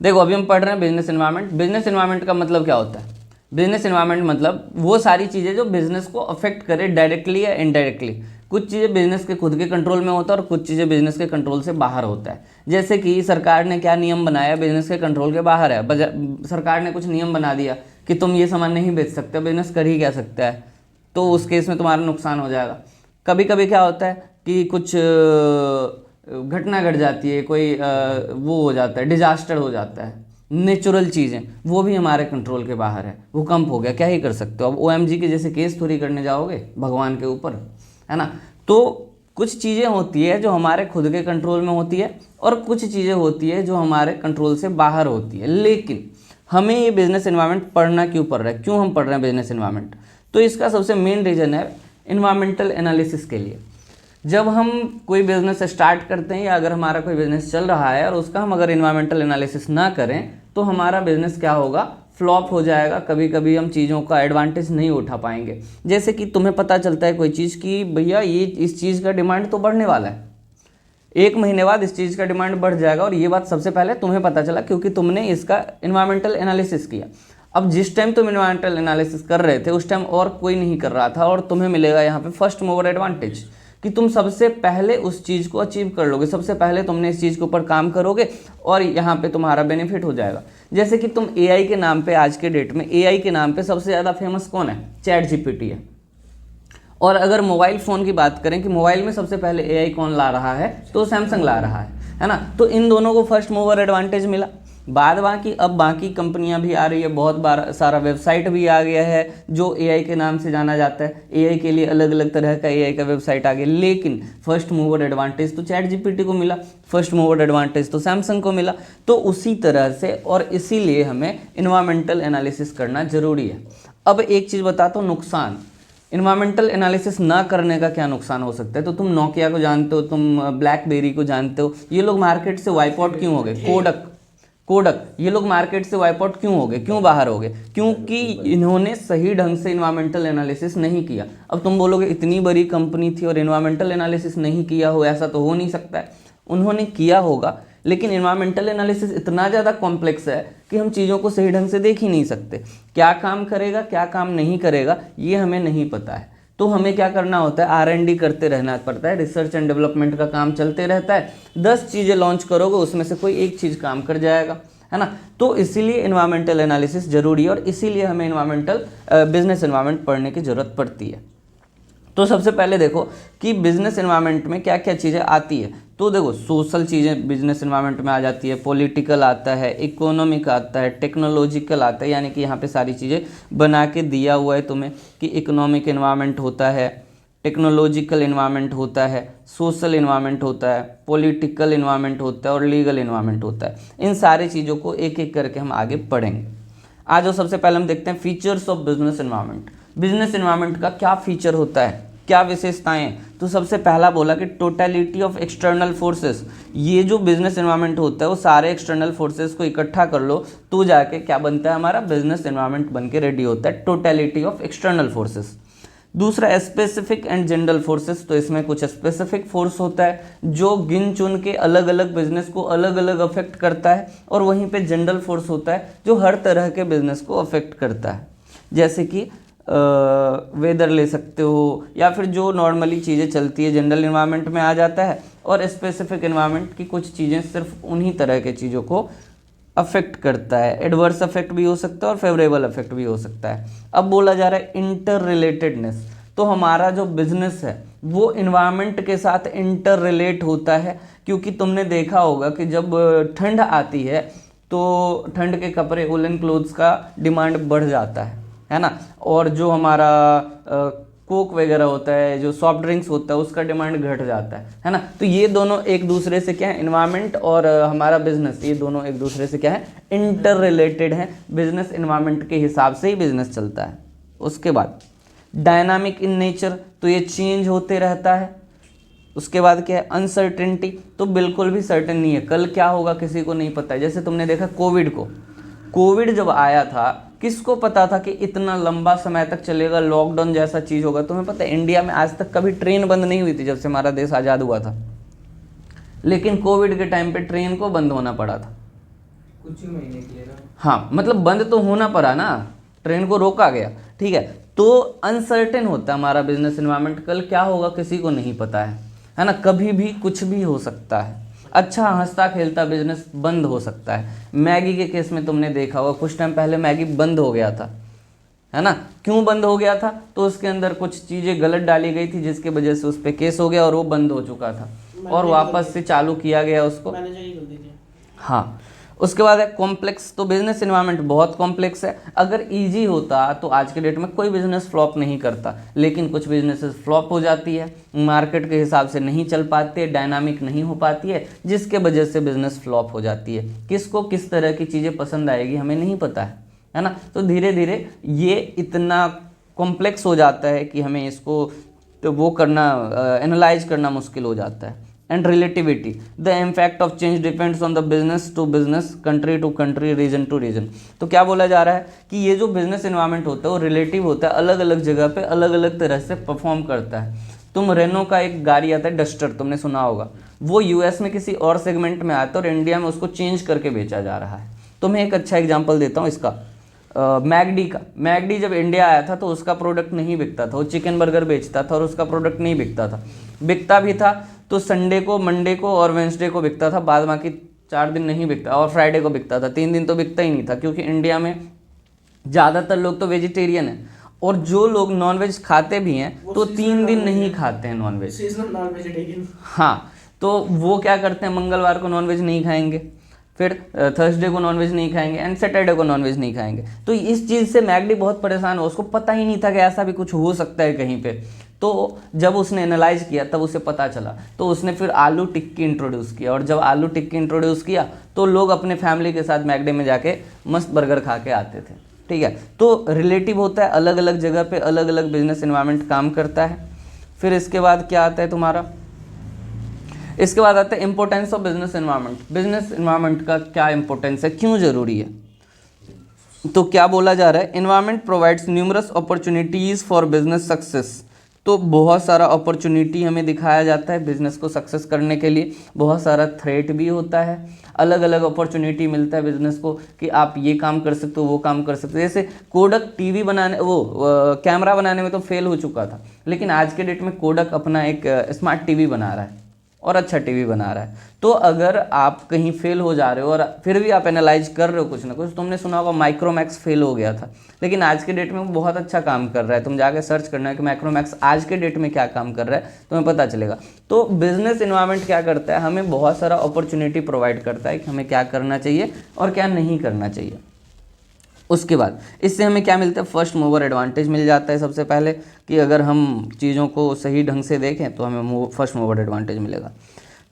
देखो अभी हम पढ़ रहे हैं बिजनेस एनवायरनमेंट। बिजनेस एनवायरनमेंट का मतलब क्या होता है? बिजनेस एनवायरनमेंट मतलब वो सारी चीज़ें जो बिजनेस को अफेक्ट करे डायरेक्टली या इनडायरेक्टली। कुछ चीज़ें बिजनेस के खुद के कंट्रोल में होता है और कुछ चीज़ें बिजनेस के कंट्रोल से बाहर होता है। जैसे कि सरकार ने क्या नियम बनाया, बिजनेस के कंट्रोल के बाहर है। सरकार ने कुछ नियम बना दिया कि तुम ये सामान नहीं बेच सकते, बिजनेस कर ही क्या सकता है, तो उस केस में तुम्हारा नुकसान हो जाएगा। कभी कभी क्या होता है कि कुछ घटना घट जाती है, कोई वो हो जाता है, डिजास्टर हो जाता है, नेचुरल चीज़ें, वो भी हमारे कंट्रोल के बाहर है। भूकंप हो गया, क्या ही कर सकते हो। अब ओएमजी के जैसे केस थोड़ी करने जाओगे भगवान के ऊपर, है ना। तो कुछ चीज़ें होती है जो हमारे खुद के कंट्रोल में होती है और कुछ चीज़ें होती है जो हमारे कंट्रोल से बाहर होती है। लेकिन हमें ये बिजनेस एनवायरनमेंट पढ़ना क्यों पड़ रहा है, क्यों हम पढ़ रहे हैं बिजनेस एनवायरनमेंट? तो इसका सबसे मेन रीज़न है इन्वायरमेंटल एनालिसिस के लिए। जब हम कोई बिजनेस स्टार्ट करते हैं या अगर हमारा कोई बिजनेस चल रहा है और उसका हम अगर इन्वायरमेंटल एनालिसिस ना करें तो हमारा बिजनेस क्या होगा, फ्लॉप हो जाएगा। कभी कभी हम चीज़ों का एडवांटेज नहीं उठा पाएंगे। जैसे कि तुम्हें पता चलता है कोई चीज़ कि भैया ये इस चीज़ का डिमांड तो बढ़ने वाला है, 1 महीने बाद इस चीज़ का डिमांड बढ़ जाएगा, और ये बात सबसे पहले तुम्हें पता चला क्योंकि तुमने इसका इन्वायरमेंटल एनालिसिस किया। अब जिस टाइम तुम इन्वायरमेंटल एनालिसिस कर रहे थे उस टाइम और कोई नहीं कर रहा था, और तुम्हें मिलेगा यहाँ पे फर्स्ट मूवर एडवांटेज कि तुम सबसे पहले उस चीज़ को अचीव कर लोगे, सबसे पहले तुमने इस चीज़ के ऊपर काम करोगे और यहाँ पे तुम्हारा बेनिफिट हो जाएगा। जैसे कि तुम एआई के नाम पे, आज के डेट में एआई के नाम पे सबसे ज़्यादा फेमस कौन है? चैट जीपीटी है। और अगर मोबाइल फ़ोन की बात करें कि मोबाइल में सबसे पहले एआई कौन ला रहा है, तो सैमसंग ला रहा है ना। तो इन दोनों को फर्स्ट मूवर एडवांटेज मिला। बाद बाकी अब बाकी कंपनियां भी आ रही है, बहुत बार सारा वेबसाइट भी आ गया है जो एआई के नाम से जाना जाता है। एआई के लिए अलग अलग तरह का एआई का वेबसाइट आ गया, लेकिन फर्स्ट मूवर एडवांटेज तो चैट जीपीटी को मिला, फर्स्ट मूवर एडवांटेज तो सैमसंग को मिला। तो उसी तरह से और इसीलिए हमें इन्वायरमेंटल एनालिसिस करना जरूरी है। अब एक चीज़ बताता हूँ, नुकसान। इन्वायरमेंटल एनालिसिस ना करने का क्या नुकसान हो सकता है? तो तुम नोकिया को जानते हो, तुम ब्लैकबेरी को जानते हो, ये लोग मार्केट से वाइप आउट क्यों हो गए? कोडक ये लोग मार्केट से वाइप आउट क्यों हो गए, क्यों बाहर हो गए? क्योंकि इन्होंने सही ढंग से इन्वायरमेंटल एनालिसिस नहीं किया। अब तुम बोलोगे इतनी बड़ी कंपनी थी और इन्वायरमेंटल एनालिसिस नहीं किया हो, ऐसा तो हो नहीं सकता है। उन्होंने किया होगा, लेकिन इन्वायरमेंटल एनालिसिस इतना ज़्यादा कॉम्प्लेक्स है कि हम चीज़ों को सही ढंग से देख ही नहीं सकते। क्या काम करेगा, क्या काम नहीं करेगा, ये हमें नहीं पता है। तो हमें क्या करना होता है, R&D करते रहना पड़ता है, रिसर्च एंड डेवलपमेंट का काम चलते रहता है। 10 चीज़ें लॉन्च करोगे उसमें से कोई एक चीज़ काम कर जाएगा, है ना। तो इसीलिए इन्वायरमेंटल एनालिसिस जरूरी है और इसीलिए हमें इन्वायरमेंटल बिजनेस एनवायरनमेंट पढ़ने की ज़रूरत पड़ती है। तो सबसे पहले देखो कि बिजनेस एनवायरनमेंट में क्या क्या चीज़ें आती है। तो देखो सोशल चीज़ें बिजनेस एनवायरनमेंट में आ जाती है, पॉलिटिकल आता है, इकोनॉमिक आता है, टेक्नोलॉजिकल आता है, यानी कि यहाँ पे सारी चीज़ें बना के दिया हुआ है तुम्हें कि इकोनॉमिक एनवायरनमेंट होता है, टेक्नोलॉजिकल एनवायरनमेंट होता है, सोशल एनवायरनमेंट होता है, पॉलिटिकल एनवायरनमेंट होता है और लीगल एनवायरनमेंट होता है। इन सारी चीज़ों को एक एक करके हम आगे पढ़ेंगे। आज जो सबसे पहले हम देखते हैं features of business environment. Business environment का क्या फीचर होता है, क्या विशेषताएं? तो सबसे पहला बोला कि टोटलिटी ऑफ एक्सटर्नल फोर्सेस। ये जो बिजनेस एनवायरनमेंट होता है वो सारे एक्सटर्नल फोर्सेस को इकट्ठा कर लो तो जाके क्या बनता है, हमारा बिजनेस एनवायरनमेंट बन के रेडी होता है, टोटलिटी ऑफ एक्सटर्नल फोर्सेस। दूसरा स्पेसिफिक एंड जनरल फोर्सेस। तो इसमें कुछ स्पेसिफिक फोर्स होता है जो गिन चुन के अलग अलग बिजनेस को अलग अलग अफेक्ट करता है, और वहीं पे जनरल फोर्स होता है जो हर तरह के बिजनेस को अफेक्ट करता है। जैसे कि वेदर ले सकते हो, या फिर जो नॉर्मली चीज़ें चलती है जनरल इन्वायरमेंट में आ जाता है, और स्पेसिफिक इन्वायरमेंट की कुछ चीज़ें सिर्फ उन्हीं तरह के चीज़ों को अफेक्ट करता है। एडवर्स अफेक्ट भी हो सकता है और फेवरेबल अफेक्ट भी हो सकता है। अब बोला जा रहा है इंटर रिलेटेडनेस। तो हमारा जो बिजनेस है वो इन्वायरमेंट के साथ इंटर रिलेट होता है, क्योंकि तुमने देखा होगा कि जब ठंड आती है तो ठंड के कपड़े, वुलन क्लोथ्स का डिमांड बढ़ जाता है ना। और जो हमारा कोक वगैरह होता है, जो सॉफ्ट ड्रिंक्स होता है, उसका डिमांड घट जाता है ना। तो ये दोनों एक दूसरे से क्या है, इन्वायरमेंट और हमारा बिजनेस, ये दोनों एक दूसरे से क्या है, इंटर रिलेटेड है। बिजनेस इन्वायरमेंट के हिसाब से ही बिजनेस चलता है। उसके बाद डायनामिक इन नेचर, तो ये चेंज होते रहता है। उसके बाद क्या है, अनसर्टेनिटी, तो बिल्कुल भी सर्टेन नहीं है, कल क्या होगा किसी को नहीं पता है। जैसे तुमने देखा कोविड जब आया था, किसको पता था कि इतना लंबा समय तक चलेगा, लॉकडाउन जैसा चीज़ होगा। तुम्हें पता है इंडिया में आज तक कभी ट्रेन बंद नहीं हुई थी जब से हमारा देश आज़ाद हुआ था, लेकिन कोविड के टाइम पे ट्रेन को बंद होना पड़ा था। कुछ ही महीने के लिए ना। हाँ, मतलब बंद तो होना पड़ा ना, ट्रेन को रोका गया, ठीक है। तो अनसर्टेन होता है हमारा बिजनेस एनवायरनमेंट, कल क्या होगा किसी को नहीं पता है ना, कभी भी कुछ भी हो सकता है। अच्छा हंसता खेलता बिजनेस बंद हो सकता है। मैगी के केस में तुमने देखा होगा, कुछ टाइम पहले मैगी बंद हो गया था, है ना। क्यों बंद हो गया था? तो उसके अंदर कुछ चीज़ें गलत डाली गई थी, जिसके वजह से उस पर केस हो गया और वो बंद हो चुका था, और वापस से चालू किया गया उसको। हाँ, उसके बाद है कॉम्प्लेक्स। तो बिजनेस एनवायरनमेंट बहुत कॉम्प्लेक्स है। अगर इजी होता तो आज के डेट में कोई बिजनेस फ्लॉप नहीं करता, लेकिन कुछ बिजनेसेस फ्लॉप हो जाती है, मार्केट के हिसाब से नहीं चल पाती है, डायनामिक नहीं हो पाती है, जिसके वजह से बिजनेस फ्लॉप हो जाती है। किसको किस तरह की चीज़ें पसंद आएगी हमें नहीं पता है ना। तो धीरे धीरे ये इतना कॉम्प्लेक्स हो जाता है कि हमें इसको तो वो करना, एनालाइज करना मुश्किल हो जाता है। And relativity, the impact of change depends on the business to business, country to country, region to region. तो क्या बोला जा रहा है कि ये जो बिजनेस एनवायरनमेंट होता है वो रिलेटिव होता है, अलग अलग जगह पे अलग अलग तरह से परफॉर्म करता है। तुम रेनो का एक गाड़ी आता है डस्टर, तुमने सुना होगा, वो यूएस में किसी और सेगमेंट में आता है और इंडिया में उसको चेंज करके बेचा जा रहा है। तो मैं एक अच्छा एग्जाम्पल देता हूँ इसका, मैगडी का। मैगडी जब इंडिया आया था तो उसका प्रोडक्ट नहीं बिकता था, वो चिकन बर्गर बेचता था और उसका प्रोडक्ट नहीं बिकता था। बिकता भी था तो संडे को, मंडे को और वेंसडे को बिकता था, बाद बाकी 4 दिन नहीं बिकता, और फ्राइडे को बिकता था। 3 दिन तो बिकता ही नहीं था, क्योंकि इंडिया में ज़्यादातर लोग तो वेजिटेरियन हैं, और जो लोग नॉनवेज खाते भी हैं तो 3 दिन नहीं खाते हैं नॉनवेज। हाँ, तो वो क्या करते हैं, मंगलवार को नॉनवेज नहीं खाएंगे, फिर थर्सडे को नॉनवेज नहीं खाएंगे, एंड सैटरडे को नॉनवेज नहीं खाएंगे। तो इस चीज़ से मैगडी बहुत परेशान हो, उसको पता ही नहीं था कि ऐसा भी कुछ हो सकता है कहीं पे। तो जब उसने एनालाइज किया तब उसे पता चला, तो उसने फिर आलू टिक्की इंट्रोड्यूस किया, और जब आलू टिक्की इंट्रोड्यूस किया तो लोग अपने फैमिली के साथ मैगडी में जाके मस्त बर्गर खा के आते थे, ठीक है। तो रिलेटिव होता है, अलग अलग जगह पे अलग अलग बिजनेस एनवायरनमेंट काम करता है। फिर इसके बाद क्या आता है तुम्हारा, इसके बाद आता है importance of business environment. Business environment का क्या इंपॉर्टेंस है, क्यों जरूरी है? तो क्या बोला जा रहा है, environment provides numerous opportunities for business success. तो बहुत सारा अपॉर्चुनिटी हमें दिखाया जाता है बिजनेस को सक्सेस करने के लिए, बहुत सारा थ्रेट भी होता है, अलग अलग अपॉर्चुनिटी मिलता है बिजनेस को कि आप ये काम कर सकते हो, वो काम कर सकते हो। जैसे कोडक टीवी बनाने, वो कैमरा बनाने में तो फेल हो चुका था, लेकिन आज के डेट में कोडक अपना एक स्मार्ट टीवी बना रहा है और अच्छा टीवी बना रहा है। तो अगर आप कहीं फेल हो जा रहे हो और फिर भी आप एनालाइज कर रहे हो कुछ ना कुछ, तुमने सुना होगा माइक्रोमैक्स फेल हो गया था, लेकिन आज के डेट में वो बहुत अच्छा काम कर रहा है। तुम जाके सर्च करना है कि माइक्रोमैक्स आज के डेट में क्या काम कर रहा है, तुम्हें पता चलेगा। तो बिजनेस एनवायरनमेंट क्या करता है, हमें बहुत सारा अपॉर्चुनिटी प्रोवाइड करता है कि हमें क्या करना चाहिए और क्या नहीं करना चाहिए। उसके बाद इससे हमें क्या मिलता है, फर्स्ट मूवर एडवांटेज मिल जाता है। सबसे पहले कि अगर हम चीज़ों को सही ढंग से देखें तो हमें फर्स्ट मूवर एडवांटेज मिलेगा।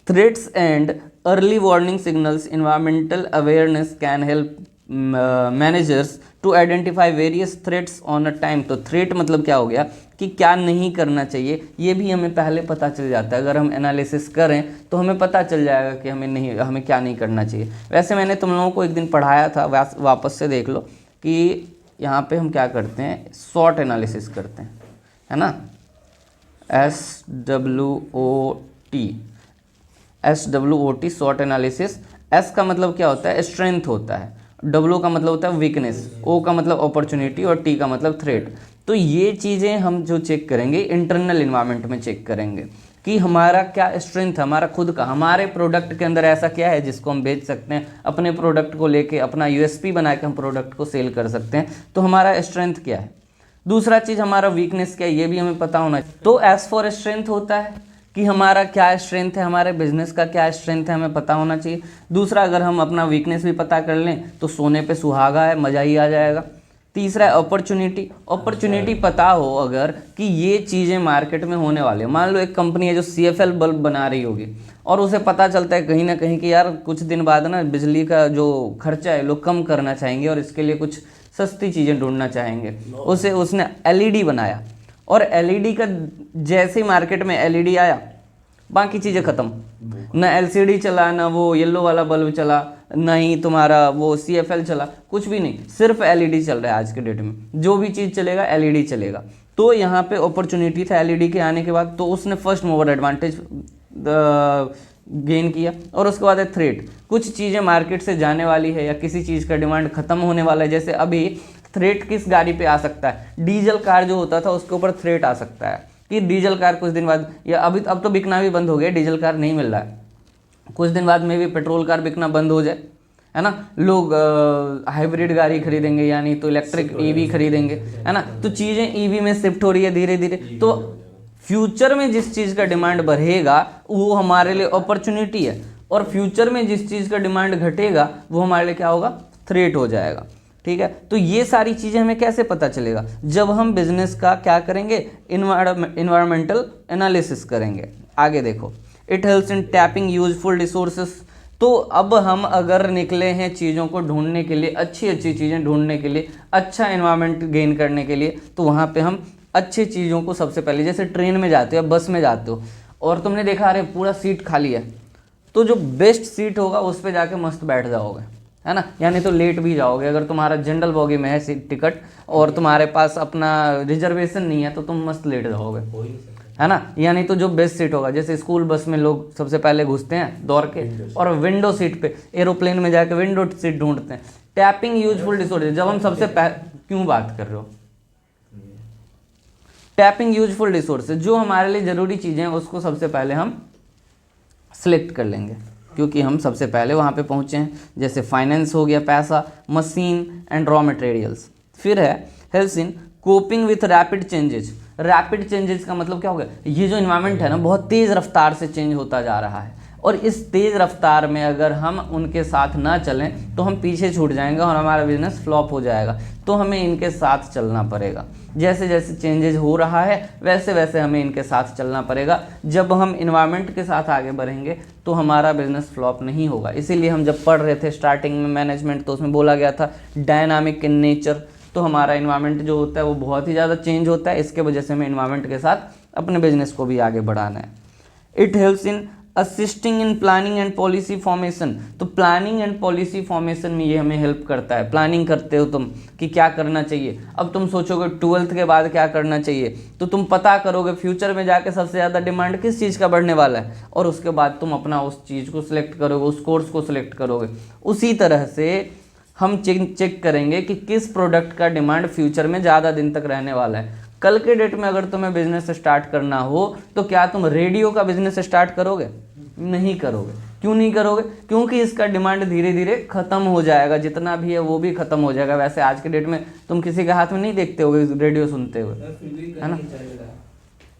Threats and early warning signals, environmental awareness can help managers to identify various threats on a time. तो थ्रेट मतलब क्या हो गया कि क्या नहीं करना चाहिए, ये भी हमें पहले पता चल जाता है। अगर हम एनालिसिस करें तो हमें पता चल जाएगा कि हमें क्या नहीं करना चाहिए। वैसे मैंने तुम लोगों को एक दिन पढ़ाया था, वापस से देख लो कि यहाँ पे हम क्या करते हैं, शॉर्ट एनालिसिस करते हैं, है ना, SWOT शॉर्ट एनालिसिस। S का मतलब क्या होता है, स्ट्रेंथ होता है, W का मतलब होता है वीकनेस, O का मतलब अपॉर्चुनिटी और T का मतलब थ्रेट। तो ये चीज़ें हम जो चेक करेंगे इंटरनल इन्वायरमेंट में चेक करेंगे कि हमारा क्या स्ट्रेंथ है, हमारा खुद का, हमारे प्रोडक्ट के अंदर ऐसा क्या है जिसको हम बेच सकते हैं, अपने प्रोडक्ट को लेके अपना USP बना के हम प्रोडक्ट को सेल कर सकते हैं। तो हमारा स्ट्रेंथ क्या है। दूसरा चीज़ हमारा वीकनेस क्या है, ये भी हमें पता होना चाहिए। तो एज फॉर स्ट्रेंथ होता है कि हमारा क्या स्ट्रेंथ है, हमारे बिजनेस का क्या स्ट्रेंथ है, हमें पता होना चाहिए। दूसरा, अगर हम अपना वीकनेस भी पता कर लें तो सोने पे सुहागा है, मज़ा ही आ जाएगा। तीसरा है अपॉर्चुनिटी पता हो अगर कि ये चीज़ें मार्केट में होने वाली है। मान लो एक कंपनी है जो CFL बल्ब बना रही होगी और उसे पता चलता है कहीं ना कहीं कि यार कुछ दिन बाद ना बिजली का जो खर्चा है लोग कम करना चाहेंगे और इसके लिए कुछ सस्ती चीज़ें ढूंढना चाहेंगे। उसने LED बनाया और LED का जैसे ही मार्केट में LED आया बाकी चीज़ें ख़त्म, ना LCD चला, ना वो येलो वाला बल्ब चला, ना ही तुम्हारा वो CFL चला, कुछ भी नहीं, सिर्फ LED चल रहा है आज के डेट में। जो भी चीज़ चलेगा LED चलेगा। तो यहाँ पे अपॉर्चुनिटी था LED के आने के बाद, तो उसने फर्स्ट मूवर एडवांटेज गेन किया। और उसके बाद है थ्रेट, कुछ चीज़ें मार्केट से जाने वाली है या किसी चीज़ का डिमांड खत्म होने वाला है। जैसे अभी थ्रेट किस गाड़ी पे आ सकता है, डीजल कार जो होता था उसके ऊपर थ्रेट आ सकता है कि डीजल कार कुछ दिन बाद, या अभी अब तो बिकना भी बंद हो गया, डीजल कार नहीं मिल रहा है, कुछ दिन बाद में भी पेट्रोल कार बिकना बंद हो जाए, है ना। लोग हाइब्रिड गाड़ी खरीदेंगे, यानी तो इलेक्ट्रिक ईवी खरीदेंगे, है ना। तो चीज़ें ईवी में शिफ्ट हो रही है धीरे धीरे। तो फ्यूचर में जिस चीज़ का डिमांड बढ़ेगा वो हमारे लिए अपॉर्चुनिटी है, और फ्यूचर में जिस चीज़ का डिमांड घटेगा वो हमारे लिए क्या होगा, थ्रेट हो जाएगा। ठीक है, तो ये सारी चीज़ें हमें कैसे पता चलेगा, जब हम बिजनेस का क्या करेंगे, इन्वायरमेंटल एनालिसिस करेंगे। आगे देखो, it helps in tapping useful resources. तो अब हम अगर निकले हैं चीज़ों को ढूंढने के लिए, अच्छी अच्छी चीज़ें ढूंढने के लिए, अच्छा इन्वायरमेंट गेन करने के लिए, तो वहाँ पे हम अच्छी चीज़ों को सबसे पहले, जैसे ट्रेन में जाते हो या बस में जाते हो और तुमने देखा अरे पूरा सीट खाली है, तो जो बेस्ट सीट होगा उस पर जाके मस्त बैठ जाओगे, है ना। यानी तो लेट भी जाओगे, अगर तुम्हारा जनरल बॉगी में है सीट टिकट और तुम्हारे पास अपना रिजर्वेशन नहीं है तो तुम मस्त लेट जाओगे, है ना। यानी तो जो बेस्ट सीट होगा, जैसे स्कूल बस में लोग सबसे पहले घुसते हैं दौड़ के और विंडो सीट पे, एरोप्लेन में जाके विंडो सीट ढूंढते हैं। टैपिंग यूजफुल रिसोर्सेज, जब हम सबसे क्यों बात कर रहे हो, टैपिंग यूजफुल रिसोर्सेज, जो हमारे लिए ज़रूरी चीज़ें हैं उसको सबसे पहले हम सिलेक्ट कर लेंगे, क्योंकि हम सबसे पहले वहाँ पे पहुँचे हैं। जैसे फाइनेंस हो गया, पैसा, मशीन एंड रॉ मटेरियल्स। फिर है helps in coping with rapid changes. Rapid changes का मतलब क्या हो गया, ये जो इन्वायरमेंट है ना बहुत तेज़ रफ्तार से चेंज होता जा रहा है, और इस तेज़ रफ्तार में अगर हम उनके साथ ना चलें तो हम पीछे छूट जाएंगे और हमारा बिजनेस फ्लॉप हो जाएगा। तो हमें इनके साथ चलना पड़ेगा, जैसे जैसे चेंजेस हो रहा है वैसे वैसे हमें इनके साथ चलना पड़ेगा। जब हम इन्वायरमेंट के साथ आगे बढ़ेंगे तो हमारा बिजनेस फ्लॉप नहीं होगा। इसीलिए हम जब पढ़ रहे थे स्टार्टिंग में मैनेजमेंट, तो उसमें बोला गया था डायनामिक इन नेचर। तो हमारा इन्वायरमेंट जो होता है वो बहुत ही ज़्यादा चेंज होता है, इसके वजह से हमें इन्वायरमेंट के साथ अपने बिजनेस को भी आगे बढ़ाना है। It helps in assisting in planning and policy formation. तो प्लानिंग एंड पॉलिसी फॉर्मेशन में ये हमें हेल्प करता है। प्लानिंग करते हो तुम कि क्या करना चाहिए, अब तुम सोचोगे 12th के बाद क्या करना चाहिए, तो तुम पता करोगे फ्यूचर में जाके सबसे ज़्यादा डिमांड किस चीज़ का बढ़ने वाला है, और उसके बाद तुम अपना उस चीज़ को सिलेक्ट करोगे, उस कोर्स को सिलेक्ट करोगे। उसी तरह से हम चेक करेंगे कि किस प्रोडक्ट का डिमांड फ्यूचर में ज़्यादा दिन तक रहने वाला है। कल के डेट में अगर तुम्हें बिजनेस स्टार्ट करना हो तो क्या तुम रेडियो का बिजनेस स्टार्ट करोगे? नहीं करोगे। क्यों नहीं करोगे? क्योंकि इसका डिमांड धीरे धीरे खत्म हो जाएगा, जितना भी है वो भी खत्म हो जाएगा। वैसे आज के डेट में तुम किसी के हाथ में नहीं देखते होगे रेडियो सुनते हुए, है ना।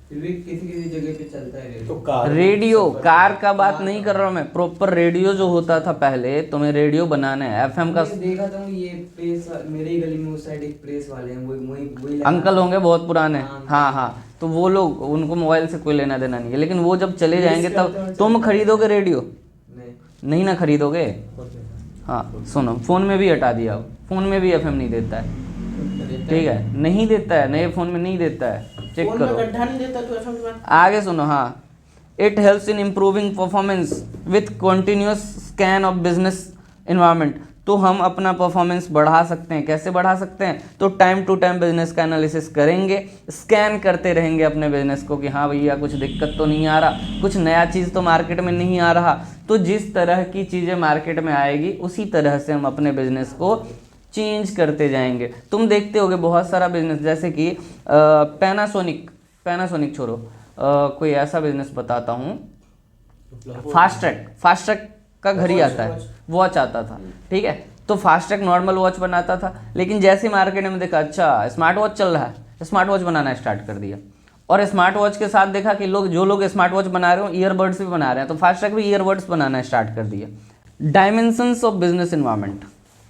फिर भी किसी जगह पे चलता है तो रेडियो कार का बात नहीं कर रहा हूँ मैं, प्रॉपर रेडियो जो होता था पहले, तुम्हें रेडियो बनाना है। एफएम का देखा था ये प्रेस, मेरे ही गली में उस साइड एक प्रेस वाले हैं, वही अंकल होंगे बहुत पुराने। हाँ हाँ, तो वो लोग, उनको मोबाइल से कोई लेना देना नहीं है, लेकिन वो जब चले जाएंगे तब तुम खरीदोगे रेडियो? नहीं ना खरीदोगे। हाँ सुनो, फोन में भी हटा दिया, फोन में भी एफएम नहीं देता है, ठीक है, नहीं देता है, नए फोन में नहीं देता है, चेक करो। गड्ढा नहीं देता तो एफएम। आगे सुनो, हाँ, it helps in improving performance with continuous scan of business environment. तो हम अपना परफॉर्मेंस बढ़ा सकते हैं। कैसे बढ़ा सकते हैं? तो टाइम टू टाइम बिजनेस का एनालिसिस करेंगे, स्कैन करते रहेंगे अपने बिजनेस को कि हाँ भैया कुछ दिक्कत तो नहीं आ रहा, कुछ नया चीज़ तो मार्केट में नहीं आ रहा। तो जिस तरह की चीज़ें मार्केट में आएगी उसी तरह से हम अपने बिजनेस को चेंज करते जाएंगे। तुम देखते होगे बहुत सारा बिजनेस, जैसे कि पैनासोनिक छोड़ो, कोई ऐसा बिजनेस बताता हूँ, फास्ट ट्रैक का घड़ी आता है, वॉच आता था, ठीक है। तो फास्ट ट्रैक नॉर्मल वॉच बनाता था, लेकिन जैसे मार्केट में देखा अच्छा स्मार्ट वॉच चल रहा है, स्मार्ट वॉच बनाना स्टार्ट कर दिया। और स्मार्ट वॉच के साथ देखा कि जो लोग स्मार्ट वॉच बना रहे हो ईयरबड्स भी बना रहे हैं, तो फास्ट ट्रैक भी ईयरबड्स बनाना स्टार्ट कर दिया। Dimensions of business environment.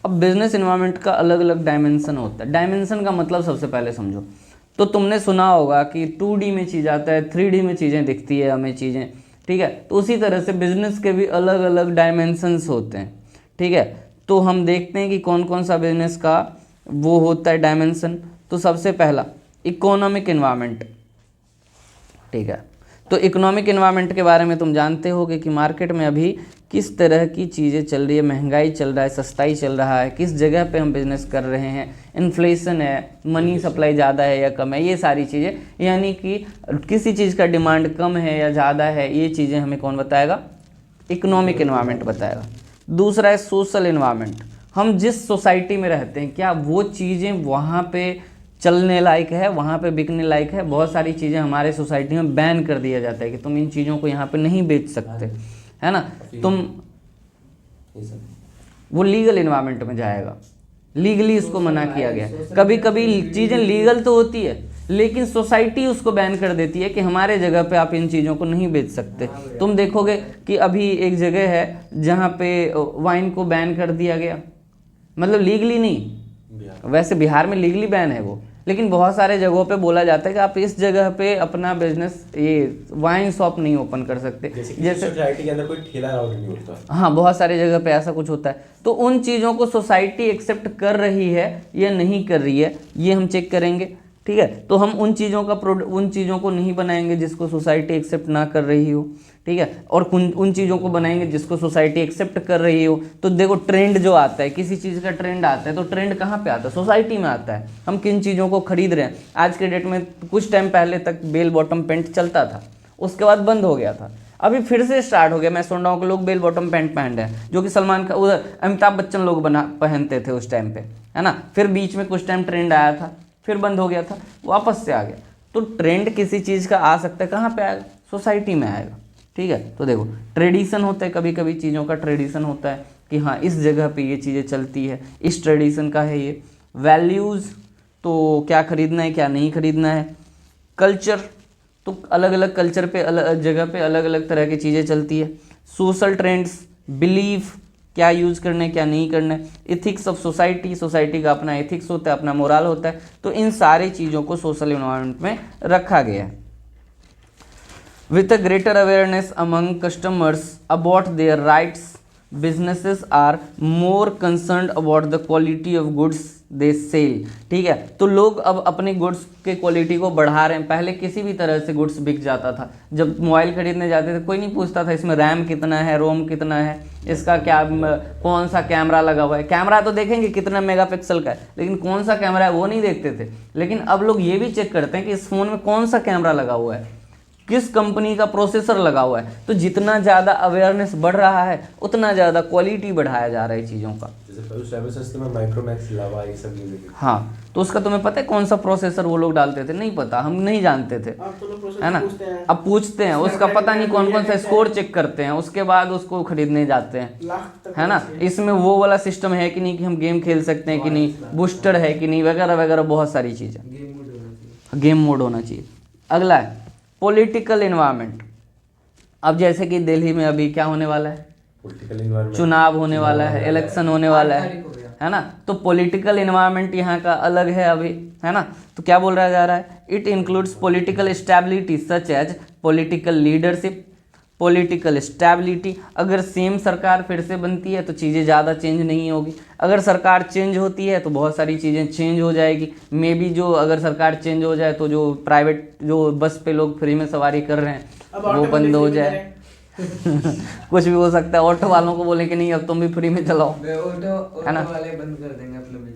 अब बिजनेस इन्वायरमेंट का अलग अलग डायमेंशन होता है। डायमेंशन का मतलब सबसे पहले समझो, तो तुमने सुना होगा कि 2D में चीज़ आता है, 3D में चीज़ें दिखती है हमें चीज़ें, ठीक है। तो उसी तरह से बिजनेस के भी अलग अलग डायमेंशंस होते हैं, ठीक है। तो हम देखते हैं कि कौन कौन सा बिजनेस का वो होता है डायमेंशन। तो सबसे पहला इकोनॉमिक इन्वायरमेंट, ठीक है। तो इकोनॉमिक इन्वायरमेंट के बारे में तुम जानते होगे कि मार्केट में अभी किस तरह की चीज़ें चल रही है, महंगाई चल रहा है, सस्ताई चल रहा है, किस जगह पे हम बिजनेस कर रहे हैं, इन्फ्लेशन है, मनी सप्लाई ज़्यादा है या कम है, ये सारी चीज़ें, यानी कि किसी चीज़ का डिमांड कम है या ज़्यादा है, ये चीज़ें हमें कौन बताएगा? इकोनॉमिक इन्वायरमेंट बताएगा। दूसरा है सोशल इन्वायरमेंट, हम जिस सोसाइटी में रहते हैं क्या वो चीज़ें वहाँ पे चलने लायक है, वहाँ पे बिकने लायक है। बहुत सारी चीज़ें हमारे सोसाइटी में बैन कर दिया जाता है कि तुम इन चीज़ों को यहाँ पे नहीं बेच सकते, है ना। तुम वो लीगल इन्वायरमेंट में जाएगा, लीगली उसको मना किया गया। कभी कभी चीज़ें लीगल तो होती है लेकिन सोसाइटी उसको बैन कर देती है कि हमारे जगह पे आप इन चीज़ों को नहीं बेच सकते। तुम देखोगे कि अभी एक जगह है जहाँ पे वाइन को बैन कर दिया गया, मतलब लीगली नहीं, वैसे बिहार में लीगली बैन है वो, लेकिन बहुत सारे जगहों पे बोला जाता है कि आप इस जगह पे अपना बिजनेस, ये वाइन शॉप नहीं ओपन कर सकते, जैसे सोसाइटी के अंदर कोई ठेला नहीं होता। हाँ, बहुत सारे जगह पे ऐसा कुछ होता है। तो उन चीज़ों को सोसाइटी एक्सेप्ट कर रही है या नहीं कर रही है, ये हम चेक करेंगे, ठीक है। तो हम उन चीज़ों को नहीं बनाएंगे जिसको सोसाइटी एक्सेप्ट ना कर रही हो, ठीक है, और उन चीज़ों को बनाएंगे जिसको सोसाइटी एक्सेप्ट कर रही हो। तो देखो ट्रेंड जो आता है, किसी चीज़ का ट्रेंड आता है तो ट्रेंड कहाँ पे आता है, सोसाइटी में आता है। हम किन चीज़ों को खरीद रहे हैं। आज के डेट में कुछ टाइम पहले तक बेल बॉटम पैंट चलता था, उसके बाद बंद हो गया था, अभी फिर से स्टार्ट हो गया। मैं सुन रहा हूँ कि लोग बेल बॉटम पैंट पहन रहे हैं, जो कि सलमान खान, उधर अमिताभ बच्चन लोग पहनते थे उस टाइम पे, है ना। फिर बीच में कुछ टाइम ट्रेंड आया था, फिर बंद हो गया था, वापस से आ गया। तो ट्रेंड किसी चीज़ का आ सकता है, कहाँ पे आएगा, सोसाइटी में आएगा, ठीक है। तो देखो ट्रेडिशन होता है, कभी कभी चीज़ों का ट्रेडिशन होता है कि हाँ इस जगह पे ये चीज़ें चलती है, इस ट्रेडिशन का है ये। वैल्यूज़, तो क्या खरीदना है क्या नहीं खरीदना है। कल्चर, तो अलग अलग कल्चर पे, अलग जगह पे अलग अलग तरह की चीज़ें चलती है। सोशल ट्रेंड्स, बिलीफ, क्या यूज़ करना है क्या नहीं करना है। इथिक्स ऑफ सोसाइटी, सोसाइटी का अपना एथिक्स होता है, अपना मोरल होता है। तो इन सारी चीज़ों को सोशल इन्वायरमेंट में रखा गया है। With a greater awareness among customers about their rights, businesses are more concerned about the quality of goods they sell, ठीक है। तो लोग अब अपने गुड्स के क्वालिटी को बढ़ा रहे हैं। पहले किसी भी तरह से गुड्स बिक जाता था, जब मोबाइल खरीदने जाते थे कोई नहीं पूछता था इसमें रैम कितना है, रोम कितना है, इसका क्या, कौन सा कैमरा लगा हुआ है। कैमरा तो देखेंगे कितना मेगापिक्सल का है, लेकिन कौन सा कैमरा है वो नहीं देखते थे। लेकिन अब लोग ये भी चेक करते हैं कि इस फ़ोन में कौन सा कैमरा लगा हुआ है, किस कंपनी का प्रोसेसर लगा हुआ है। तो जितना ज़्यादा अवेयरनेस बढ़ रहा है उतना ज़्यादा क्वालिटी बढ़ाया जा रहा है चीज़ों का। जैसे में माइक्रोमैक्स लावा ये सब यूज होती है। हाँ, तो उसका तुम्हें पता है कौन सा प्रोसेसर वो लोग डालते थे, नहीं पता, हम नहीं जानते थे, है ना। अब पूछते हैं, उसका पता नहीं कौन कौन सा स्कोर चेक करते हैं, उसके बाद उसको खरीदने जाते हैं, है ना। इसमें वो वाला सिस्टम है कि नहीं, कि हम गेम खेल सकते हैं कि नहीं, बूस्टर है कि नहीं, वगैरह वगैरह बहुत सारी चीज़ें। गेम मोड होना चाहिए। अगला है पॉलिटिकल इन्वायरमेंट। अब जैसे कि दिल्ली में अभी क्या होने वाला है, चुनाव होने वाला है, इलेक्शन होने वाला है ना। तो पॉलिटिकल इन्वायरमेंट यहाँ का अलग है अभी, है ना। तो क्या बोल रहा जा रहा है, it includes political stability such as political leadership, political stability. अगर सेम सरकार फिर से बनती है तो चीज़ें ज़्यादा चेंज नहीं होगी, अगर सरकार चेंज होती है तो बहुत सारी चीज़ें चेंज हो जाएगी। मे बी जो अगर सरकार चेंज हो जाए तो जो प्राइवेट, जो बस पे लोग फ्री में सवारी कर रहे हैं वो बंद हो जाए कुछ भी हो सकता है। ऑटो वालों को बोले कि नहीं अब तुम भी फ्री में चलाओ, है ना, वाले बंद कर देंगे अपना बिजनेस।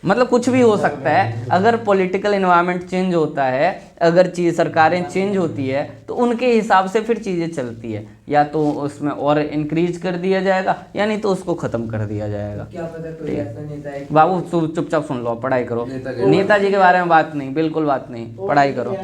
मतलब कुछ भी हो सकता है। अगर पॉलिटिकल इन्वायरमेंट चेंज होता है, अगर चीज़ सरकारें चेंज होती है तो उनके हिसाब से फिर चीज़ें चलती है, या तो उसमें और इंक्रीज कर दिया जाएगा या नहीं तो उसको ख़त्म कर दिया जाएगा। क्या पता कोई ऐसा नेता है कि- बाबू चुपचाप सुन लो, पढ़ाई करो। नेताजी के बारे में बात नहीं, बिल्कुल बात नहीं, पढ़ाई करो।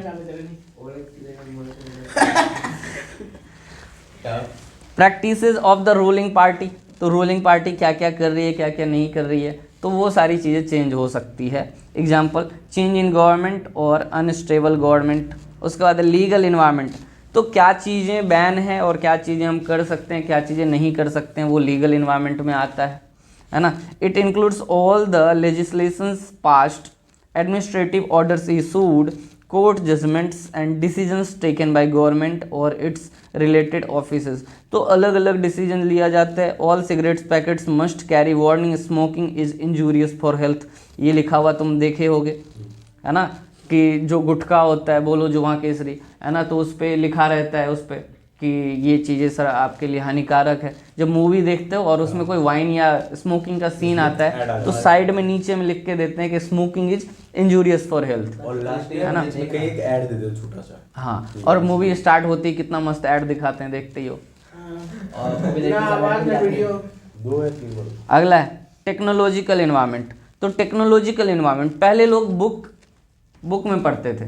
Practices of the ruling party, तो रूलिंग पार्टी क्या क्या कर रही है, क्या क्या नहीं कर रही है, तो वो सारी चीज़ें चेंज हो सकती है। एग्जाम्पल, चेंज इन गवर्नमेंट और अनस्टेबल गवर्नमेंट। उसके बाद लीगल इन्वायरमेंट, तो क्या चीज़ें बैन है और क्या चीज़ें हम कर सकते हैं, क्या चीज़ें नहीं कर सकते हैं, वो लीगल इन्वायरमेंट में आता है ना। It includes all the legislations passed, administrative orders issued, court judgments and decisions taken by government और इट्स रिलेटेड ऑफिसेज। तो अलग अलग डिसीजन लिया जाता है। All cigarettes packets must carry warning, smoking is injurious for health, ये लिखा हुआ तुम देखे होगे, है ना, कि जो गुटखा होता है, बोलो जुआ केसरी, है ना, तो उस पर लिखा रहता है उस पर कि ये चीज़ें सर आपके लिए हानिकारक है। जब मूवी देखते हो और उसमें कोई वाइन या स्मोकिंग का सीन आता है तो साइड में नीचे में लिख के देते हैं कि smoking is injurious for health, और लास्ट है ना। एक ऐड दे दो छोटा सा। हाँ, और मूवी स्टार्ट होती है कितना मस्त ऐड दिखाते हैं, देखते ही हो, और वो भी ना आवाज ना वीडियो। 2 या 3 वर्ड। अगला है टेक्नोलॉजिकल इन्वायरमेंट। तो टेक्नोलॉजिकल इन्वायरमेंट, पहले लोग बुक में पढ़ते थे,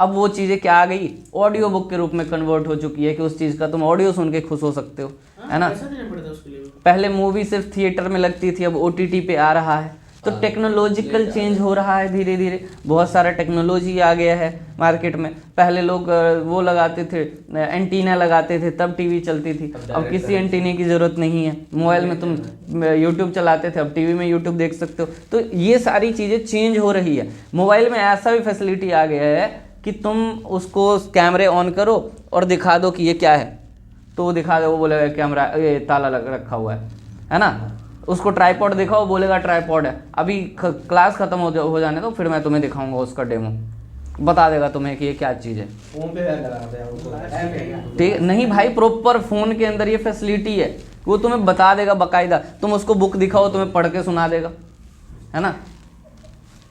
अब वो चीज़ें क्या आ गई, ऑडियो बुक के रूप में कन्वर्ट हो चुकी है कि उस चीज़ का तुम ऑडियो सुन के खुश हो सकते हो, है ना। पैसा देना पड़ता है उसके लिए। पहले मूवी सिर्फ थिएटर में लगती थी, अब OTT पे आ रहा है। तो टेक्नोलॉजिकल चेंज हो रहा है धीरे धीरे, बहुत सारा टेक्नोलॉजी आ गया है मार्केट में। पहले लोग वो लगाते थे, एंटीना लगाते थे, तब टीवी चलती थी। अब किसी एंटीने की ज़रूरत नहीं है, मोबाइल में तुम यूट्यूब चलाते थे, अब टीवी में यूट्यूब देख सकते हो। तो ये सारी चीज़ें चेंज हो रही है। मोबाइल में ऐसा भी फैसिलिटी आ गया है कि तुम उसको कैमरे ऑन करो और दिखा दो कि ये क्या है, तो वो दिखा दो, वो बोलेगा कैमरा ये ताला लग रखा हुआ है ना। उसको ट्राइपॉड दिखाओ, बोलेगा ट्राइपॉड है। अभी क्लास खत्म हो जाने दो, फिर मैं तुम्हें दिखाऊंगा उसका डेमो, बता देगा तुम्हें कि ये क्या चीज़ है। फोन पे लगाते हैं उसको, ऐप है क्या? ठीक है, नहीं भाई, प्रॉपर फ़ोन के अंदर ये फैसिलिटी है, वो तुम्हें बता देगा बाकायदा। तुम उसको बुक दिखाओ, तुम्हें पढ़ के सुना देगा, है ना।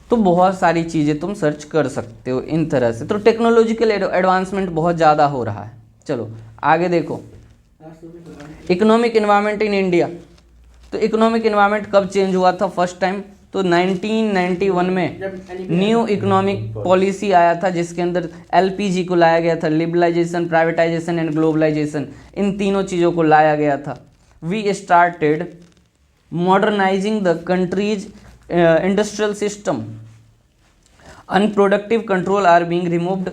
तो बहुत सारी चीज़ें तुम सर्च कर सकते हो इन तरह से। तो टेक्नोलॉजिकल एडवांसमेंट बहुत ज़्यादा हो रहा है। चलो आगे देखो, इकोनॉमिक इन्वायरमेंट इन इंडिया। तो इकोनॉमिक इन्वायरमेंट कब चेंज हुआ था फर्स्ट टाइम? तो 1991 में न्यू इकोनॉमिक पॉलिसी आया था, जिसके अंदर LPG को लाया गया था, लिबरलाइजेशन, प्राइवेटाइजेशन एंड ग्लोबलाइजेशन, इन तीनों चीज़ों को लाया गया था। We started modernizing the country's industrial system, unproductive control are being removed,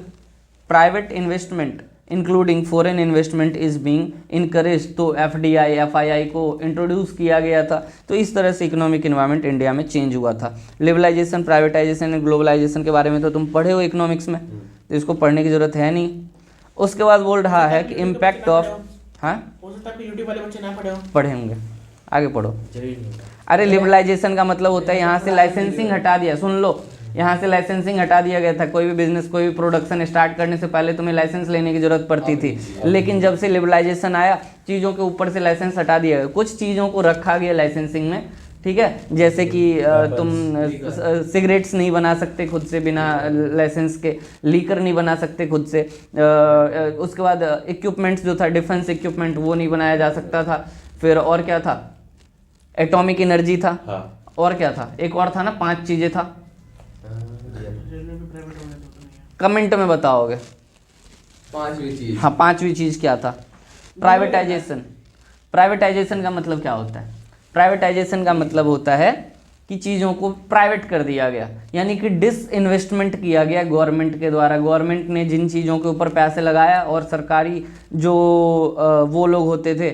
private investment including foreign investment is being encourage. तो FDI FII को इंट्रोड्यूस किया गया था। तो इस तरह से इकोनॉमिक इन्वायरमेंट इंडिया में चेंज हुआ था। लिबरलाइजेशन, प्राइवेटाइजेशन एंड ग्लोबलाइजेशन के बारे में तो तुम पढ़े हो इकोनॉमिक्स में, तो इसको पढ़ने की जरूरत है नहीं। उसके बाद बोल रहा है कि इम्पैक्ट ऑफ, हाँ हो सकता है कि यूट्यूब वाले बच्चे ना पढ़े हो। पढ़े होंगे, आगे पढ़ो। अरे लिबरलाइजेशन का मतलब होता है यहाँ से लाइसेंसिंग हटा दिया, सुन लो, यहाँ से लाइसेंसिंग हटा दिया गया था। कोई भी बिजनेस, कोई भी प्रोडक्शन स्टार्ट करने से पहले तुम्हें लाइसेंस लेने की जरूरत पड़ती थी, लेकिन जब से लिबरलाइजेशन आया, चीज़ों के ऊपर से लाइसेंस हटा दिया गया, कुछ चीज़ों को रखा गया लाइसेंसिंग में, ठीक है। जैसे कि तुम सिगरेट्स नहीं बना सकते खुद से बिना लाइसेंस के, लीकर नहीं बना सकते खुद से। उसके बाद इक्विपमेंट्स जो था, डिफेंस इक्विपमेंट, वो नहीं बनाया जा सकता था। फिर और क्या था? एटॉमिक एनर्जी था, और क्या था? एक और था ना, 5 चीज़ें था। कमेंट में बताओगे। 5वीं चीज। हाँ, 5वीं चीज़ क्या था? प्राइवेटाइजेशन। प्राइवेटाइजेशन का मतलब क्या होता है? प्राइवेटाइजेशन का मतलब होता है कि चीज़ों को प्राइवेट कर दिया गया, यानी कि डिसइन्वेस्टमेंट किया गया गवर्नमेंट के द्वारा। गवर्नमेंट ने जिन चीज़ों के ऊपर पैसे लगाया, और सरकारी जो वो लोग होते थे,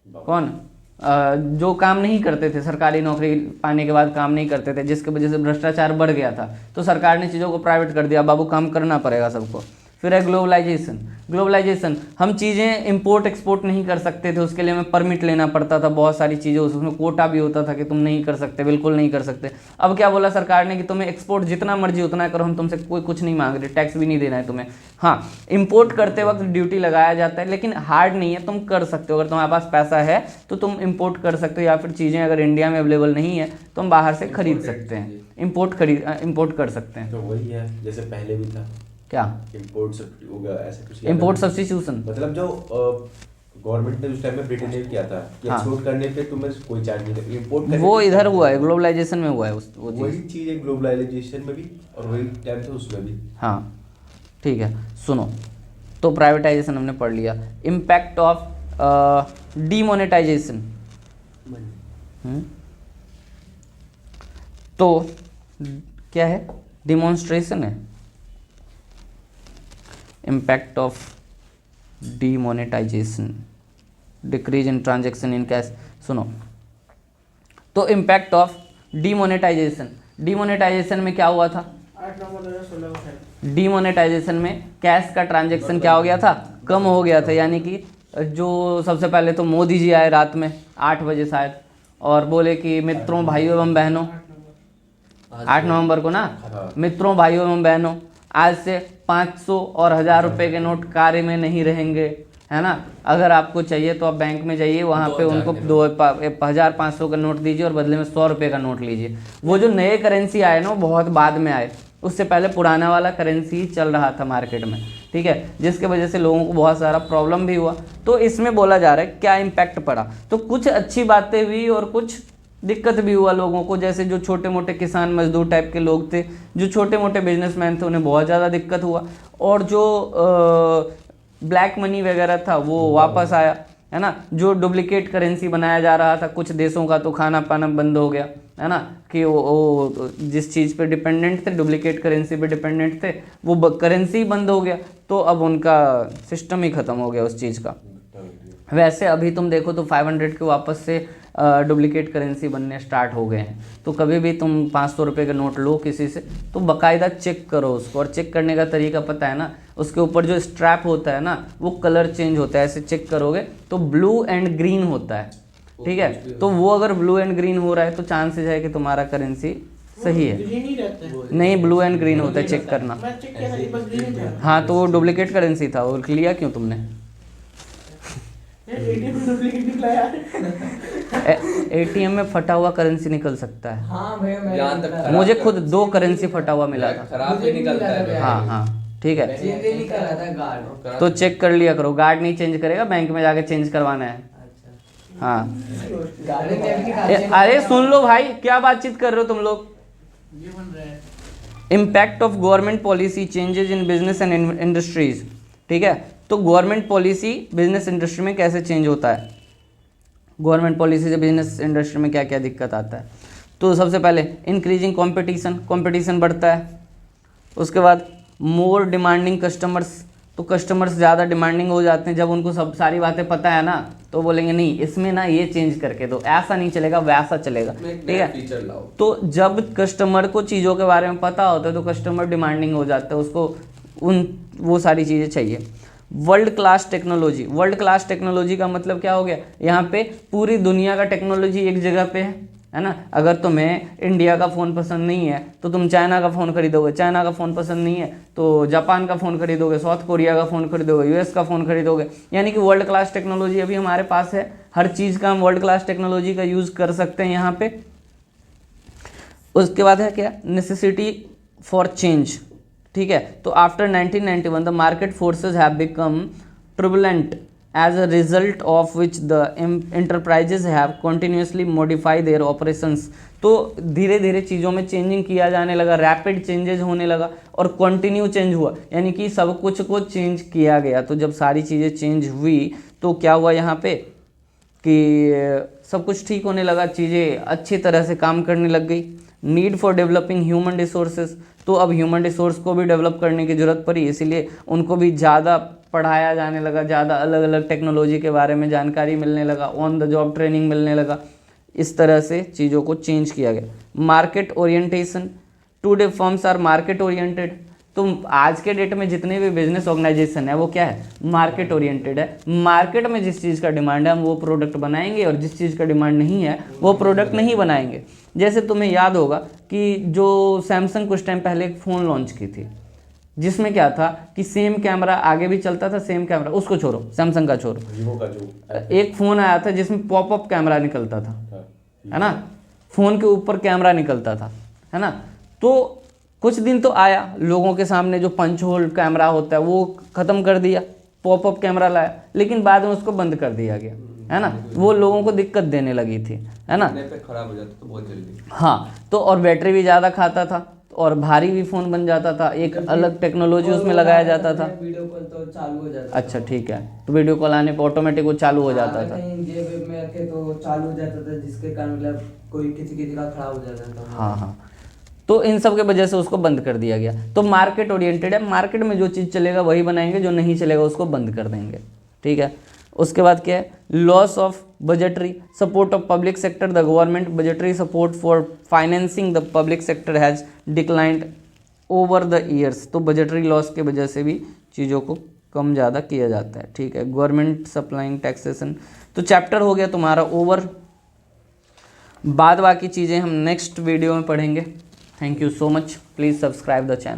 कौन, जो काम नहीं करते थे, सरकारी नौकरी पाने के बाद काम नहीं करते थे, जिसकी वजह से भ्रष्टाचार बढ़ गया था, तो सरकार ने चीज़ों को प्राइवेट कर दिया। बाबू काम करना पड़ेगा सबको। फिर है ग्लोबलाइजेशन। ग्लोबलाइजेशन, हम चीज़ें इंपोर्ट एक्सपोर्ट नहीं कर सकते थे, उसके लिए हमें परमिट लेना पड़ता था, बहुत सारी चीज़ें, उसमें कोटा भी होता था कि तुम नहीं कर सकते, बिल्कुल नहीं कर सकते। अब क्या बोला सरकार ने कि तुम्हें एक्सपोर्ट जितना मर्जी उतना करो, हम तुमसे कोई कुछ नहीं मांग रहे, टैक्स भी नहीं देना है तुम्हें। हाँ, इंपोर्ट करते वक्त ड्यूटी लगाया जाता है, लेकिन हार्ड नहीं है, तुम कर सकते हो। अगर तुम्हारे पास पैसा है तो तुम इंपोर्ट कर सकते हो, या फिर चीज़ें अगर इंडिया में अवेलेबल नहीं है तो हम बाहर से खरीद सकते हैं, इंपोर्ट कर सकते हैं। तो वही है जैसे पहले भी था, क्या इंपोर्ट होगा ऐसा कुछ। इंपोर्ट सब्स्टिट्यूशन, मतलब जो गवर्नमेंट ने उस टाइम में ब्रिटेन ने किया था कि हाँ। एक्सपोर्ट करने पे तुम्हें कोई चार्ज नहीं लगेगा, इंपोर्ट करने वो पे इधर charge हुआ है, लगेगा। ग्लोबलाइजेशन में हुआ है वो वही चीज़। चीज़ है ग्लोबलाइजेशन में भी, और वही टाइम था उसमें भी। हाँ ठीक है, सुनो, तो प्राइवेटाइजेशन हमने पढ़ लिया। इम्पैक्ट ऑफ डीमोनेटाइजेशन, तो क्या है? डिमॉन्स्ट्रेशन है। Impact of demonetization, decrease in transaction in cash. सुनो, तो इम्पैक्ट ऑफ डीमोनेटाइजेशन, डीमोनेटाइजेशन में क्या हुआ था? 8 नवंबर 2016 को शायद। डीमोनेटाइजेशन में कैश का ट्रांजैक्शन क्या हो गया था? कम हो गया था। यानी कि जो सबसे पहले तो मोदी जी आए रात में 8 बजे शायद, और बोले कि मित्रों, भाइयों एवं बहनों, 8 नवंबर को ना, मित्रों, भाइयों एवं बहनों, आज से 500 और 1000 रुपये के नोट कार्य में नहीं रहेंगे, है ना। अगर आपको चाहिए तो आप बैंक में जाइए, वहाँ पे उनको 2500 का नोट दीजिए और बदले में 100 रुपये का नोट लीजिए। वो जो नए करेंसी आए ना, वो बहुत बाद में आए, उससे पहले पुराना वाला करेंसी ही चल रहा था मार्केट में, ठीक है, जिसके वजह से लोगों को बहुत सारा प्रॉब्लम भी हुआ। तो इसमें बोला जा रहा है क्या इम्पैक्ट पड़ा, तो कुछ अच्छी बातें हुई और कुछ दिक्कत भी हुआ लोगों को। जैसे जो छोटे मोटे किसान मजदूर टाइप के लोग थे, जो छोटे मोटे बिजनेसमैन थे, उन्हें बहुत ज़्यादा दिक्कत हुआ। और जो ब्लैक मनी वगैरह था वो वापस आया, है ना। जो डुप्लीकेट करेंसी बनाया जा रहा था कुछ देशों का, तो खाना पाना बंद हो गया, है ना, कि वो जिस चीज़ पे डिपेंडेंट थे, डुप्लीकेट करेंसी पे डिपेंडेंट थे, वो करेंसी बंद हो गया, तो अब उनका सिस्टम ही ख़त्म हो गया उस चीज़ का। वैसे अभी तुम देखो तो 500 के वापस से डुप्लीकेट करेंसी बनने स्टार्ट हो गए हैं। तो कभी भी तुम 500 रुपये का नोट लो किसी से, तो बाकायदा चेक करो उसको। और चेक करने का तरीका पता है ना, उसके ऊपर जो स्ट्रैप होता है ना, वो कलर चेंज होता है। ऐसे चेक करोगे तो ब्लू एंड ग्रीन होता है, ठीक है। तो वो अगर ब्लू एंड ग्रीन हो रहा है तो चांसेस है कि तुम्हारा करेंसी सही है। ग्रीन ही रहता है। नहीं, ब्लू एंड ग्रीन होता है, चेक करना। मैं चेक किया था, ये बस ग्रीन था। हाँ, तो वो डुप्लीकेट करेंसी था, वो लिया क्यों तुमने? एटीएम में डुप्लीकेट निकला यार। एटीएम में फटा हुआ करेंसी निकल सकता है। हाँ भैया, मैं यहाँ तक खराब मुझे कर- खुद 2 करेंसी फटा हुआ मिला था। खराब भी निकलता है भैया। हाँ हाँ, ठीक है। चेंज नहीं कर रहा था गार्ड। तो चेक कर लिया करो, गार्ड नहीं चेंज करेगा, बैंक में जाके चेंज करवाना है। अच्छा, हाँ, गाड़ी में भी अरे सुन लो भाई, क्या बातचीत कर रहे हो तुम लोग। ये बन रहा है। Impact of government policy changes in business and industries, ठीक है। तो गवर्नमेंट पॉलिसी बिजनेस इंडस्ट्री में कैसे चेंज होता है, गवर्नमेंट पॉलिसी से बिजनेस इंडस्ट्री में क्या क्या दिक्कत आता है। तो सबसे पहले इंक्रीजिंग कंपटीशन, कंपटीशन बढ़ता है। उसके बाद मोर डिमांडिंग कस्टमर्स, तो कस्टमर्स ज़्यादा डिमांडिंग हो जाते हैं। जब उनको सब सारी बातें पता है ना, तो बोलेंगे नहीं इसमें ना ये चेंज करके दो, ऐसा नहीं चलेगा वैसा चलेगा, ठीक है। फीचर लाओ। तो जब कस्टमर को चीज़ों के बारे में पता होता है तो कस्टमर डिमांडिंग हो जाता है, उसको वो सारी चीज़ें चाहिए। World class technology, world class technology का मतलब क्या हो गया, यहाँ पे पूरी दुनिया का टेक्नोलॉजी एक जगह पे है ना। अगर तुम्हें इंडिया का फ़ोन पसंद नहीं है तो तुम चाइना का फ़ोन खरीदोगे, चाइना का फ़ोन पसंद नहीं है तो जापान का फ़ोन खरीदोगे, साउथ कोरिया का फ़ोन खरीदोगे, यूएस का फ़ोन खरीदोगे। यानी कि वर्ल्ड क्लास टेक्नोलॉजी अभी हमारे पास है, हर चीज़ का हम वर्ल्ड क्लास टेक्नोलॉजी का यूज़ कर सकते हैं यहाँ पे। उसके बाद है क्या, नेसेसिटी फॉर चेंज, ठीक है। तो after 1991 the market forces have become turbulent as a result of which the enterprises have continuously modify their operations. तो धीरे धीरे चीज़ों में चेंजिंग किया जाने लगा, रैपिड चेंजेज होने लगा और कंटिन्यू चेंज हुआ, यानी कि सब कुछ को चेंज किया गया। तो जब सारी चीज़ें चेंज हुई तो क्या हुआ यहाँ पे कि सब कुछ ठीक होने लगा, चीज़ें अच्छी तरह से काम करने लग गई। Need for developing human resources, तो अब ह्यूमन रिसोर्स को भी डेवलप करने की ज़रूरत पड़ी, इसीलिए उनको भी ज़्यादा पढ़ाया जाने लगा, ज़्यादा अलग अलग टेक्नोलॉजी के बारे में जानकारी मिलने लगा, ऑन द जॉब ट्रेनिंग मिलने लगा। इस तरह से चीज़ों को चेंज किया गया। Market orientation, today firms are market oriented. तो आज के डेट में जितने भी बिजनेस ऑर्गेनाइजेशन है वो क्या है, मार्केट ओरिएंटेड है। मार्केट में जिस चीज़ का डिमांड है हम वो प्रोडक्ट बनाएंगे और जिस चीज़ का डिमांड नहीं है वो प्रोडक्ट नहीं बनाएंगे। जैसे तुम्हें याद होगा कि जो सैमसंग कुछ टाइम पहले एक फ़ोन लॉन्च की थी जिसमें क्या था कि सेम कैमरा आगे भी चलता था, सेम कैमरा, उसको छोड़ो, सैमसंग का छोड़ो, वीवो का जो एक फ़ोन आया था जिसमें पॉपअप कैमरा निकलता था, है ना, फ़ोन के ऊपर कैमरा निकलता था, है ना। तो कुछ दिन तो आया, लोगों के सामने जो पंच होल कैमरा होता है वो ख़त्म कर दिया, पॉपअप कैमरा लाया, लेकिन बाद में उसको बंद कर दिया गया, है ना। वो लोगों को दिक्कत देने लगी थी, है ना। पे खराब हो जाता तो बहुत जल्दी। हाँ, तो और बैटरी भी ज़्यादा खाता था और भारी भी फ़ोन बन जाता था, एक अलग टेक्नोलॉजी उसमें लगाया जाता था। वीडियो कॉल तो चालू हो जाता था। अच्छा ठीक है, तो वीडियो कॉल आने पर ऑटोमेटिक वो चालू हो जाता था। कहीं जेब में रखे तो चालू हो जाता था, जिसके कारण मतलब कोई किसी का खराब हो जाता था। हाँ हाँ, तो इन सब के वजह से उसको बंद कर दिया गया। तो मार्केट ओरिएंटेड है, मार्केट में जो चीज़ चलेगा वही बनाएंगे, जो नहीं चलेगा उसको बंद कर देंगे, ठीक है। उसके बाद क्या है, loss of budgetary support of public sector, the government budgetary support for financing the public sector has declined over the years. तो बजटरी लॉस के वजह से भी चीज़ों को कम ज़्यादा किया जाता है, ठीक है। गवर्नमेंट सप्लाइंग टैक्सेशन, तो चैप्टर हो गया तुम्हारा ओवर। बाद बाकी चीज़ें हम नेक्स्ट वीडियो में पढ़ेंगे। Thank you so much, please subscribe the channel.